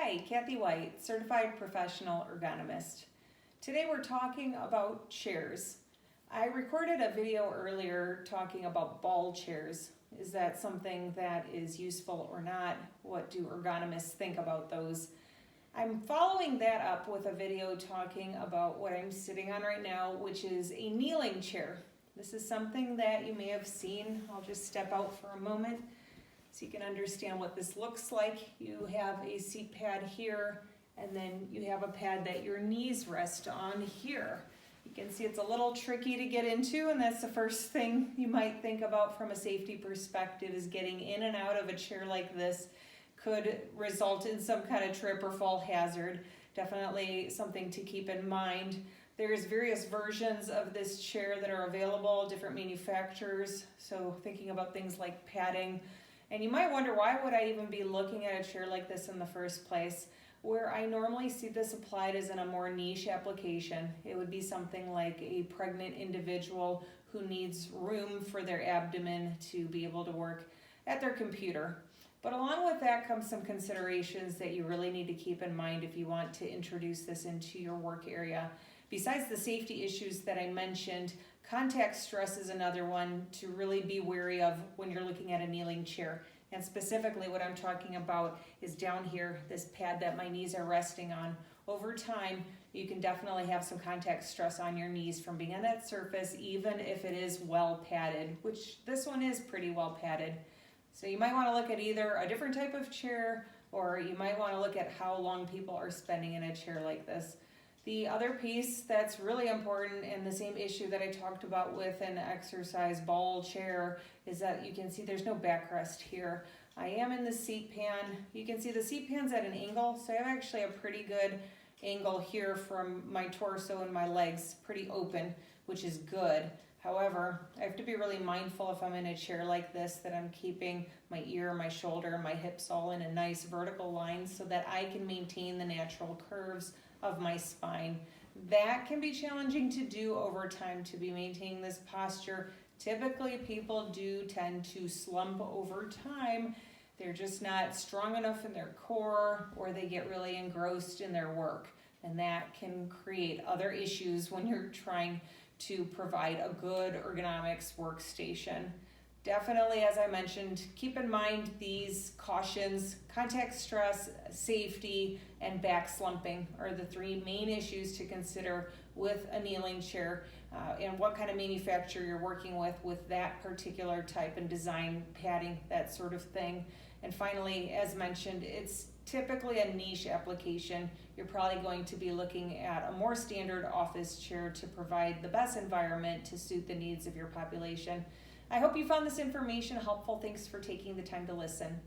Hi, Kathy White, Certified Professional Ergonomist. Today we're talking about chairs. I recorded a video earlier talking about ball chairs. Is that something that is useful or not? What do ergonomists think about those? I'm following that up with a video talking about what I'm sitting on right now, which is a kneeling chair. This is something that you may have seen. I'll just step out for a moment so you can understand what this looks like. You have a seat pad here, and then you have a pad that your knees rest on here. You can see it's a little tricky to get into, and that's the first thing you might think about from a safety perspective is getting in and out of a chair like this could result in some kind of trip or fall hazard. Definitely something to keep in mind. There's various versions of this chair that are available, different manufacturers, so thinking about things like padding. And you might wonder, why would I even be looking at a chair like this in the first place? Where I normally see this applied is in a more niche application. It would be something like a pregnant individual who needs room for their abdomen to be able to work at their computer. But along with that comes some considerations that you really need to keep in mind if you want to introduce this into your work area. Besides the safety issues that I mentioned, contact stress is another one to really be wary of when you're looking at a kneeling chair. And specifically what I'm talking about is down here, this pad that my knees are resting on. Over time, you can definitely have some contact stress on your knees from being on that surface, even if it is well padded, which this one is pretty well padded. So you might want to look at either a different type of chair, or you might want to look at how long people are spending in a chair like this. The other piece that's really important, and the same issue that I talked about with an exercise ball chair, is that you can see there's no backrest here. I am in the seat pan. You can see the seat pan's at an angle, so I have actually a pretty good angle here from my torso and my legs, pretty open, which is good. However, I have to be really mindful if I'm in a chair like this that I'm keeping my ear, my shoulder, my hips all in a nice vertical line so that I can maintain the natural curves of my spine. That can be challenging to do over time, to be maintaining this posture. Typically, people do tend to slump over time. They're just not strong enough in their core, or they get really engrossed in their work. And that can create other issues when you're trying to provide a good ergonomics workstation. Definitely, as I mentioned, keep in mind these cautions. Contact stress, safety, and back slumping are the three main issues to consider with a kneeling chair, and what kind of manufacturer you're working with that particular type and design, padding, that sort of thing. And finally, as mentioned, it's typically a niche application. You're probably going to be looking at a more standard office chair to provide the best environment to suit the needs of your population. I hope you found this information helpful. Thanks for taking the time to listen.